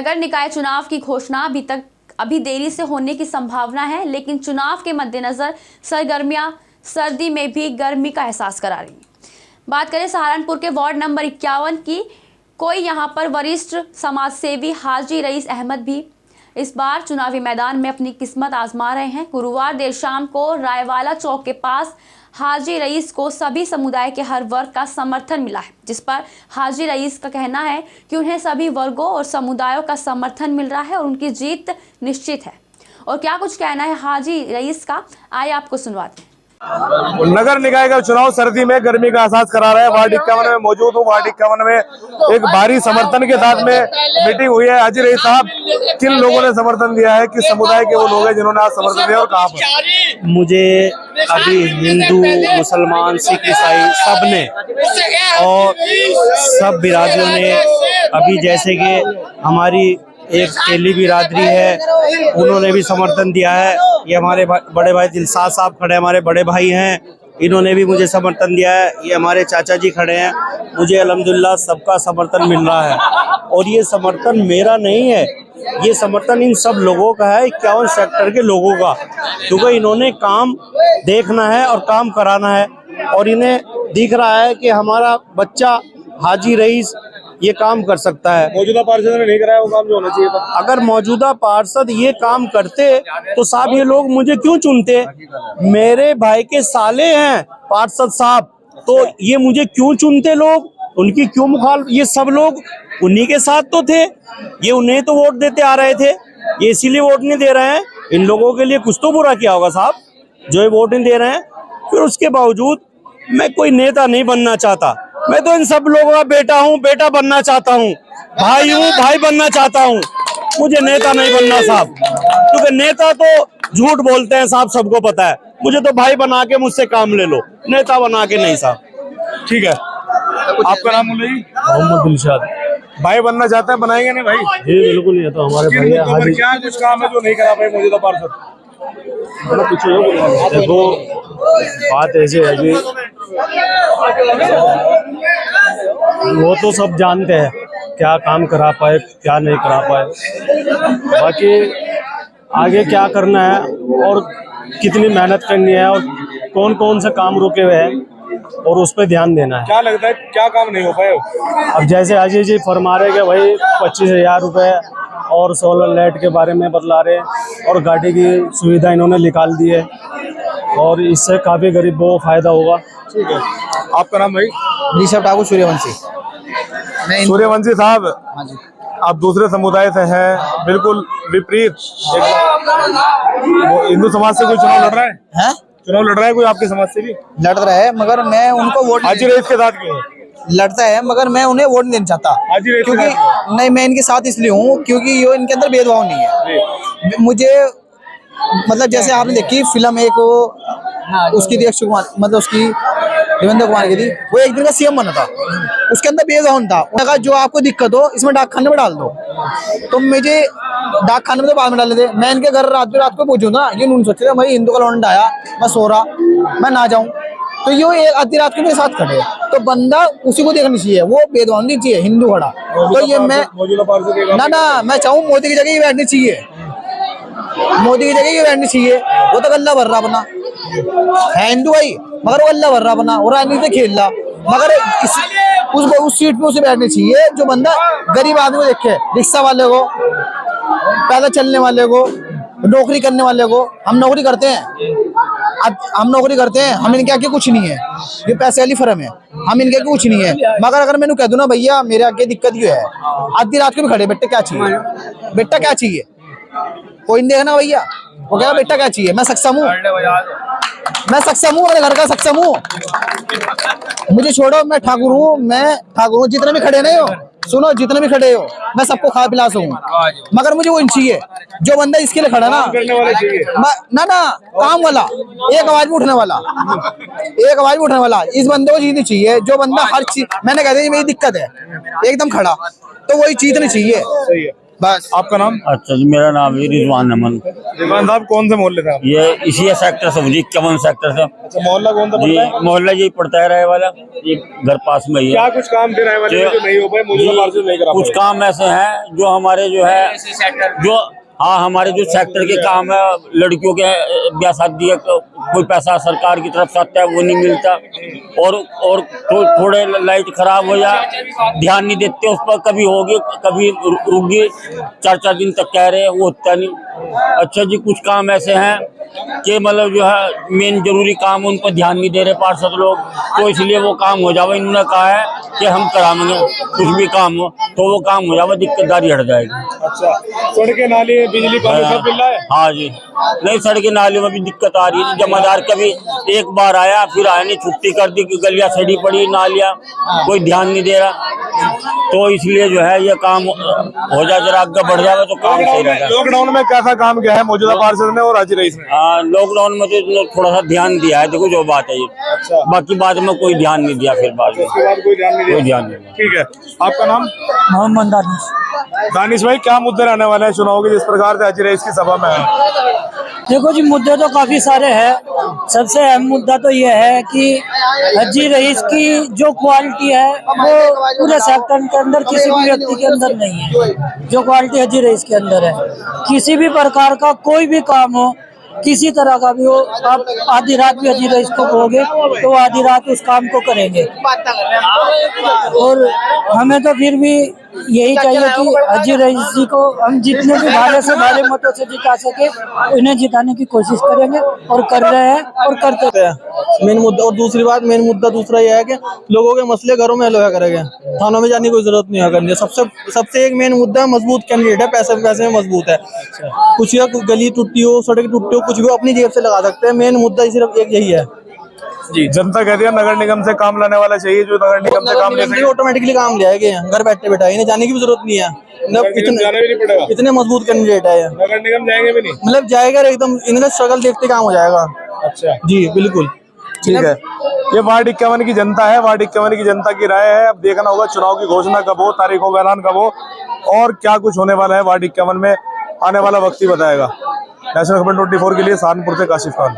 नगर निकाय चुनाव की घोषणा अभी देरी से होने की संभावना है, लेकिन चुनाव के मद्देनजर सरगर्मियां सर्दी में भी गर्मी का एहसास करा रही। बात करें सहारनपुर के वार्ड नंबर 51 की, कोई यहां पर वरिष्ठ समाजसेवी हाजी रईस अहमद भी इस बार चुनावी मैदान में अपनी किस्मत आजमा रहे हैं। गुरुवार देर शाम को रायवाला चौक के पास हाजी रईस को सभी समुदाय के हर वर्ग का समर्थन मिला है, जिस पर हाजी रईस का कहना है कि उन्हें सभी वर्गों और समुदायों का समर्थन मिल रहा है और उनकी जीत निश्चित है। और क्या कुछ कहना है हाजी रईस का, आइए आपको सुनवाते हैं। नगर निकाय का चुनाव सर्दी में गर्मी का एहसास करा रहा है। वार्ड 51 में मौजूद हूँ। वार्ड 51 में एक भारी समर्थन के साथ में मीटिंग हुई है। हाजी रईस साहब, किन लोगों ने समर्थन दिया है, किस समुदाय के वो लोग हैं जिन्होंने आज समर्थन दिया और कहाँ पर? मुझे अभी हिंदू, मुसलमान, सिख, ईसाई सब ने और सब बिरादरों ने, अभी जैसे कि हमारी एक तेली बिरादरी है, उन्होंने भी समर्थन दिया है। ये हमारे बड़े भाई दिलशाद साहब खड़े, हमारे बड़े भाई हैं, इन्होंने भी मुझे समर्थन दिया है। ये हमारे चाचा जी खड़े हैं, मुझे अल्हम्दुलिल्लाह सबका समर्थन मिल रहा है। और ये समर्थन मेरा नहीं है, ये समर्थन इन सब लोगों का है, 51 सेक्टर के लोगों का, क्योंकि इन्होंने काम देखना है और काम कराना है। और इन्हें दिख रहा है कि हमारा बच्चा हाजी रईस ये काम कर सकता है। मौजूदा पार्षद ने नहीं कराया वो काम जो होना चाहिए था। अगर मौजूदा पार्षद ये काम करते तो साहब ये लोग मुझे क्यों चुनते? मेरे भाई के साले हैं पार्षद साहब, तो ये मुझे क्यों चुनते लोग? उनकी क्यों मुखाल? ये सब लोग उन्हीं के साथ तो थे, ये उन्हें तो वोट देते आ रहे थे, ये इसीलिए वोट नहीं दे रहे हैं। इन लोगों के लिए कुछ तो बुरा किया होगा साहब, जो ये वोट नहीं दे रहे हैं। फिर उसके बावजूद मैं कोई नेता नहीं बनना चाहता, मैं तो इन सब लोगों का बेटा हूँ, बेटा बनना चाहता हूँ, भाई हूँ, भाई बनना चाहता हूँ। मुझे नेता नहीं बनना साहब, क्योंकि नेता तो झूठ बोलते हैं साहब, सबको पता है। मुझे तो भाई बना के मुझसे काम ले लो, नेता बना के नहीं साहब। ठीक है, आपका नाम बोलिए? मोहम्मद दिलशाद। भाई बनना चाहते हैं, बनाएंगे नहीं भाई? जी बिल्कुल, ये तो हमारे भाई हैं। क्या कुछ काम है जो नहीं करा पाए मौजूदा पार्षद? देखो बात ऐसे है कि वो तो सब जानते हैं क्या काम करा पाए, क्या नहीं करा पाए। बाकी आगे क्या करना है और कितनी मेहनत करनी है और कौन कौन से काम रुके हुए हैं और उस पर ध्यान देना है। क्या लगता है क्या काम नहीं हो पाए? अब जैसे हाजी जी फरमा रहे कि भाई 25,000 रुपये और सोलर लाइट के बारे में बतला रहे हैं और गाड़ी की सुविधा इन्होंने निकाल दी है और इससे काफ़ी गरीबों को फायदा होगा। ठीक है, आपका नाम भाई? ऋषभ ठाकुर सूर्यवंशी। सूर्यवंशी साहब, आप दूसरे समुदाय से हैं, बिल्कुल विपरीत। हिंदू समाज से कोई चुनाव लड़ रहा है? चुनाव लड़ रहा है कोई आपके समाज से भी? लड़ रहा है, मगर मैं उनको वोट हाजी रईस के साथ क्यों? लड़ता है मगर मैं उन्हें वोट नहीं देना चाहता, हाजी रईस क्योंकि नहीं, मैं इनके साथ इसलिए हूँ क्योंकि ये इनके अंदर भेदभाव नहीं है। मुझे मतलब जैसे आपने देखी फिल्म एक उसकी थी, अक्षय कुमार, मतलब उसकी देवेंद्र कुमार की थी, वो एक दिन का सीएम बना था, उसके अंदर भेदभाव था। उन्होंने कहा जो आपको दिक्कत हो इसमें डाक खाने में डाल दो, तो मुझे डाक खाने में तो बाद में डाल देते। मैं इनके घर रात को पहुंचू ना, ये नहीं सोचते भाई हिंदू का लौंडा आया, मैं सो रहा, मैं ना जाऊं, तो ये आधी रात को मेरे साथ खड़े, तो बंदा उसी को देखना चाहिए, वो भेदभाव नहीं चाहिए हिंदू खड़ा। तो ये मैं ना मैं चाहूँ मोदी की जगह ये बैठनी चाहिए, मोदी की जगह ये बैठनी चाहिए। वो तो गल्ला भर रहा बना है हिंदू भाई, मगर वो गल्ला भर रहा बना और राजनीति खेल रहा, मगर उस सीट पे उसे बैठनी चाहिए जो बंदा गरीब आदमी को देखे, रिक्शा वाले को, पैदल चलने वाले को, नौकरी करने वाले को। हम नौकरी करते हैं, हम नौकरी करते हैं, हम इनके आगे कुछ नहीं है, ये पैसे वाली फर्म है, हम इनके आगे कुछ नहीं है। मगर अगर मैंने कह दूं ना भैया मेरे आगे दिक्कत ये है, आधी रात को भी खड़े, बेटा क्या चाहिए, बेटा क्या चाहिए, कोई नहीं देखना भैया, वो कह बेटा क्या चाहिए, मैं सक्षम हूँ, मैं सक्षम हूँ, मेरे घर का सक्षम हूँ, मुझे छोड़ो, मैं ठाकुर हूँ, मैं ठाकुर हूँ। जितने भी खड़े नहीं हो, सुनो, जितने भी खड़े हो, मैं सबको खा पिला सकूँ, मगर मुझे वो चाहिए जो बंदा इसके लिए खड़ा ना, ना काम वाला, एक आवाज में उठने वाला, एक आवाज में उठने वाला, इस बंदे को जीतनी चाहिए। जो बंदा हर चीज, मैंने कह दिया मेरी दिक्कत है एकदम खड़ा, तो वही जीतनी चाहिए। बस। आपका नाम? अच्छा जी, मेरा नाम है रिजवान अमन। रिजवान साहब कौन से मोहल्ले से आप? ये इसी सेक्टर से, मुझे 51 सेक्टर से। अच्छा, मोहल्ला कौन सा जी, पड़ता है? मोहल्ला यही पड़ता है राय वाला, ये घर पास में ही क्या है। कुछ काम थे राय वाले में जो नहीं हो पाए, मौजूदा पार्षद नहीं करा कुछ पाए? काम ऐसे हैं जो हमारे जो है जो हाँ हमारे जो सेक्टर के काम है, लड़कियों के ब्याह शादी है, कोई पैसा सरकार की तरफ से आता है वो नहीं मिलता, और थोड़े लाइट खराब हो या ध्यान नहीं देते उस पर, कभी होगी कभी रुकी, 4-4 दिन तक कह रहे हैं, वो होता नहीं। अच्छा जी, कुछ काम ऐसे हैं कि मतलब जो है मेन जरूरी काम उन पर ध्यान नहीं दे रहे पार्षद लोग, तो इसलिए वो काम हो जावे। इन्होंने कहा है कि हम कराएंगे, कुछ भी काम हो तो वो काम हो जावे, दिक्कतदारी हट जाएगी। अच्छा, सड़कें नाली बिजली पानी सब मिल रहा है? हाँ जी, नहीं सड़कें नालियों में भी दिक्कत आ रही है। जमादार कभी एक बार आया, फिर आया नहीं, छुट्टी कर दी कि गलियां सड़ी पड़ी, नालियां कोई ध्यान नहीं दे रहा, तो इसलिए जो है ये काम हो जाए, जरा आगे बढ़ जाए तो काम सही रहेगा। लॉकडाउन में कैसा काम किया है मौजूदा पार्षद ने और हाजी रईस ने? लॉकडाउन में तो थोड़ा सा ध्यान दिया है, देखो जो बात है ये। अच्छा। बाकी बाद में कोई ध्यान नहीं दिया, फिर बाद में उसके बाद कोई ध्यान नहीं कोई दिया? ध्यान नहीं। ठीक है, आपका नाम? मोहम्मद दानिश। दानिश भाई, क्या मुद्दे रहने वाले हैं चुनाव के जिस प्रकार से हाजी रईस की सभा में है? देखो जी, मुद्दे तो काफी सारे हैं। सबसे अहम मुद्दा तो ये है कि हाजी रईस की जो क्वालिटी है वो पूरे सेक्टर के अंदर किसी भी व्यक्ति के अंदर नहीं है। जो क्वालिटी हाजी रईस के अंदर है, किसी भी प्रकार का कोई भी काम हो, किसी तरह का भी हो, आप आधी रात भी हाजी रईस को कहोगे तो आधी रात उस काम को करेंगे। और हमें तो फिर भी यही चाहिए कि हाजी रईस जी को हम जितने भी भारे से भारे मतों से जिता सके, इन्हें जिताने की कोशिश करेंगे और कर रहे हैं और करते हैं। मेन मुद्दा, और दूसरी बात मेन मुद्दा दूसरा यह है कि लोगों के मसले घरों में हल होया करेंगे, थानों में जाने की कोई जरूरत नहीं है करनी। सबसे एक मेन मुद्दा मजबूत कैंडिडेट है, पैसे में मजबूत है। कुछ या गली टूटी हो, सड़क टूटी हो, कुछ भी अपनी जेब से लगा सकते हैं। मेन मुद्दा सिर्फ एक यही है जी। जनता कहती है नगर निगम से काम लाने वाला चाहिए, जो नगर निगम से काम ले सके। ऑटोमेटिकली काम ले आएंगे, घर बैठे बैठा, इन्हें जाने की भी जरूरत नहीं है। जाना भी नहीं पड़ेगा, इतने मजबूत कैंडिडेट है ये। नगर निगम जाएंगे भी नहीं, मतलब जाएगा एकदम, इनका स्ट्रगल देखते काम हो जाएगा। अच्छा जी बिल्कुल। ठीक है, ये वार्ड 51 की जनता है, वार्ड 51 की जनता की राय है। अब देखना होगा चुनाव की घोषणा कब हो, तारीखों का ऐलान कब हो और क्या कुछ होने वाला है वार्ड 51 में, आने वाला वक्त ही बताएगा। नेशनल खबर 24 के लिए सहारनपुर से काशिफ खान।